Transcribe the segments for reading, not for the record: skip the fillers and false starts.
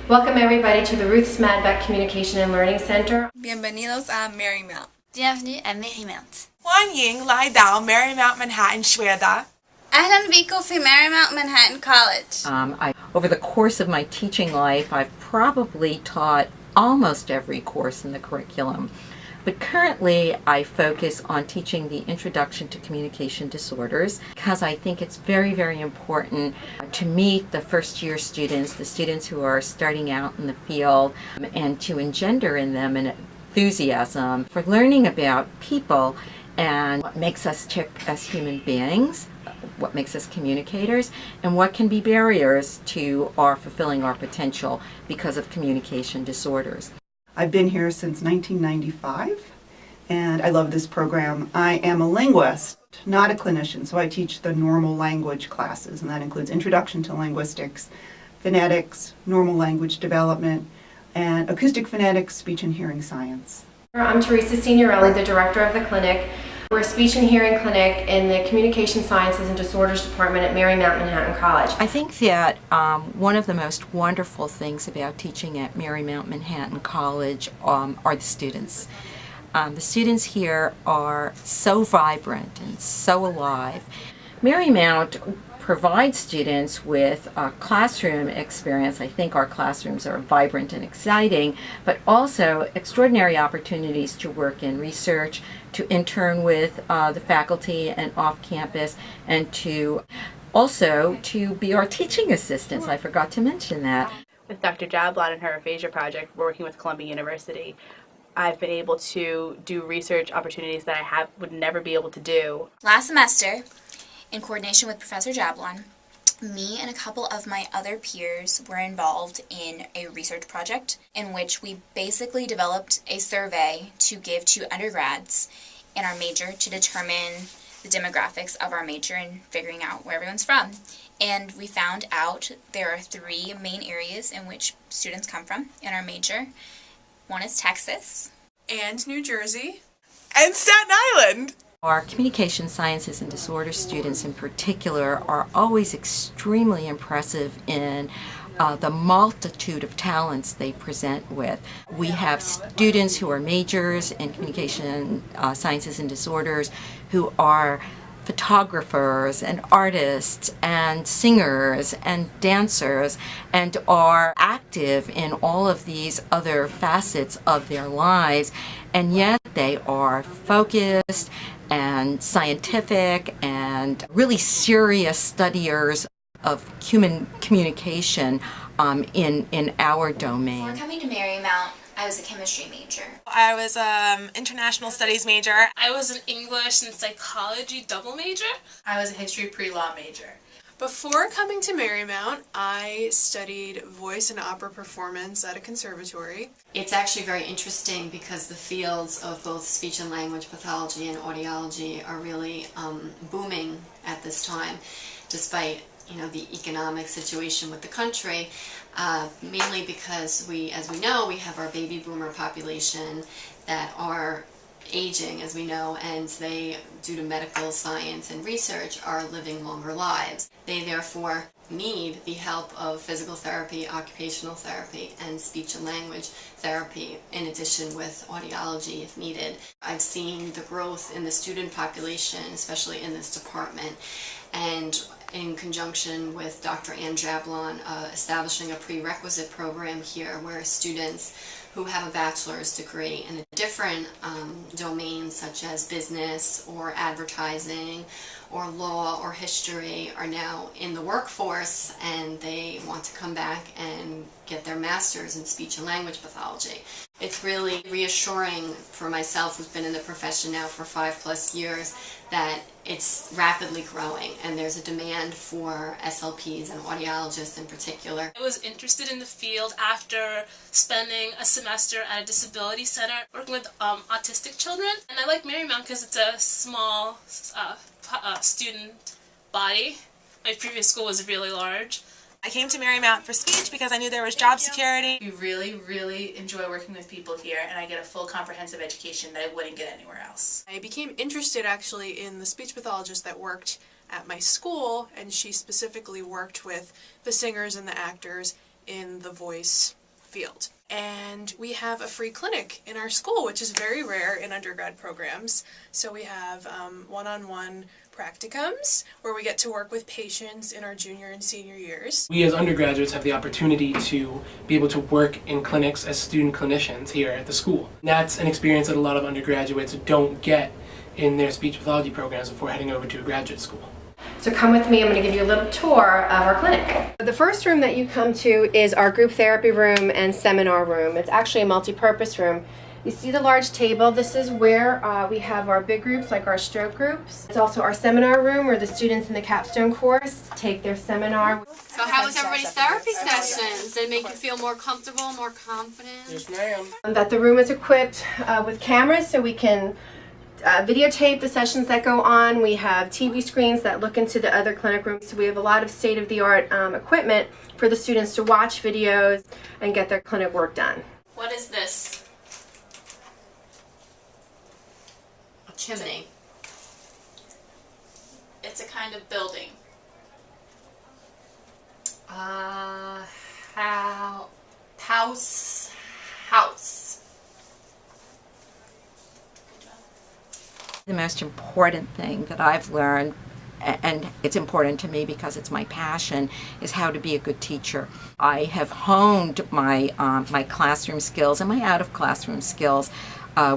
Welcome everybody to the Ruth Smadbeck Communication and Learning Center. Bienvenidos a Marymount. Bienvenue à Marymount. 欢迎来到 Marymount Manhattan 学的 أهلا بيكم في Marymount Manhattan College. Over the course of my teaching life, I've probably taught almost every course in the curriculum. But currently, I focus on teaching the Introduction to Communication Disorders because I think it's very, very important to meet the first-year students, the students who are starting out in the field, and to engender in them an enthusiasm for learning about people and what makes us tick as human beings, what makes us communicators, and what can be barriers to our fulfilling our potential because of communication disorders. I've been here since 1995, and I love this program. I am a linguist, not a clinician, so I teach the normal language classes, and that includes Introduction to Linguistics, Phonetics, Normal Language Development, and Acoustic Phonetics, Speech and Hearing Science. I'm Teresa Signorelli, the director of the clinic. We're a speech and hearing clinic in the Communication Sciences and Disorders Department at Marymount Manhattan College. I think that one of the most wonderful things about teaching at Marymount Manhattan College are the students. The students here are so vibrant and so alive. Marymount provides students with a classroom experience. I think our classrooms are vibrant and exciting, but also extraordinary opportunities to work in research, to intern with the faculty and off campus, and to also to be our teaching assistants. I forgot to mention that. With Dr. Jablon and her aphasia project, working with Columbia University, I've been able to do research opportunities that I would never be able to do. Last semester, in coordination with Professor Jablon, me and a couple of my other peers were involved in a research project in which we basically developed a survey to give to undergrads in our major to determine the demographics of our major and figuring out where everyone's from. And we found out there are three main areas in which students come from in our major. One is Texas. and New Jersey and Staten Island. Our communication sciences and disorders students in particular are always extremely impressive in the multitude of talents they present with. We have students who are majors in communication sciences and disorders who are photographers and artists and singers and dancers and are active in all of these other facets of their lives, and yet they are focused and scientific and really serious studiers of human communication in our domain. Before coming to Marymount, I was a chemistry major. I was international studies major. I was an English and psychology double major. I was a history pre-law major. Before coming to Marymount, I studied voice and opera performance at a conservatory. It's actually very interesting because the fields of both speech and language pathology and audiology are really booming at this time, despite the economic situation with the country, mainly because as we know, we have our baby boomer population that are aging, as we know, and they, due to medical science and research, are living longer lives. They therefore need the help of physical therapy, occupational therapy, and speech and language therapy, in addition with audiology if needed. I've seen the growth in the student population, especially in this department, and in conjunction with Dr. Ann Jablon, establishing a prerequisite program here where students who have a bachelor's degree in a different domain, such as business or advertising or law or history, are now in the workforce and they want to come back and get their master's in speech and language pathology. It's really reassuring for myself, who's been in the profession now for 5+ years, that it's rapidly growing and there's a demand for SLPs and audiologists in particular. I was interested in the field after spending a semester at a disability center working with autistic children, and I like Marymount because it's a small student body. My previous school was really large. I came to Marymount for speech because I knew there was job security. We really, really enjoy working with people here, and I get a full comprehensive education that I wouldn't get anywhere else. I became interested actually in the speech pathologist that worked at my school, and she specifically worked with the singers and the actors, in the voice field. And we have a free clinic in our school, which is very rare in undergrad programs. So we have one-on-one practicums where we get to work with patients in our junior and senior years. We as undergraduates have the opportunity to be able to work in clinics as student clinicians here at the school. And that's an experience that a lot of undergraduates don't get in their speech pathology programs before heading over to a graduate school. So come with me, I'm going to give you a little tour of our clinic. The first room that you come to is our group therapy room and seminar room. It's actually a multi-purpose room. You see the large table, this is where we have our big groups, like our stroke groups. It's also our seminar room where the students in the capstone course take their seminar. So how was everybody's therapy sessions? Did it make you feel more comfortable, more confident? Yes, ma'am. That the room is equipped with cameras so we can videotape the sessions that go on. We have TV screens that look into the other clinic rooms. So we have a lot of state-of-the-art equipment for the students to watch videos and get their clinic work done. What is this? A chimney. It's a kind of building. House. The most important thing that I've learned, and it's important to me because it's my passion, is how to be a good teacher. I have honed my my classroom skills and my out-of-classroom skills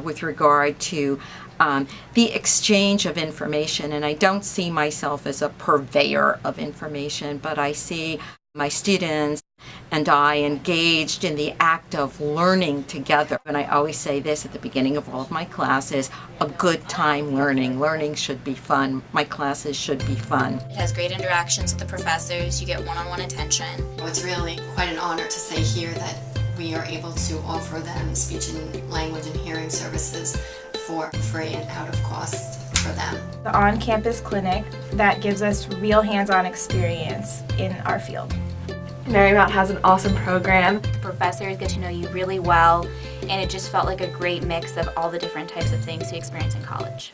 with regard to the exchange of information, and I don't see myself as a purveyor of information, but I see my students and I engaged in the act of learning together. And I always say this at the beginning of all of my classes: a good time learning. Learning should be fun. My classes should be fun. It has great interactions with the professors. You get one-on-one attention. It's really quite an honor to say here that we are able to offer them speech and language and hearing services for free and out of cost for them. The on-campus clinic that gives us real hands-on experience in our field. Marymount has an awesome program. The professors get to know you really well, and it just felt like a great mix of all the different types of things we experience in college.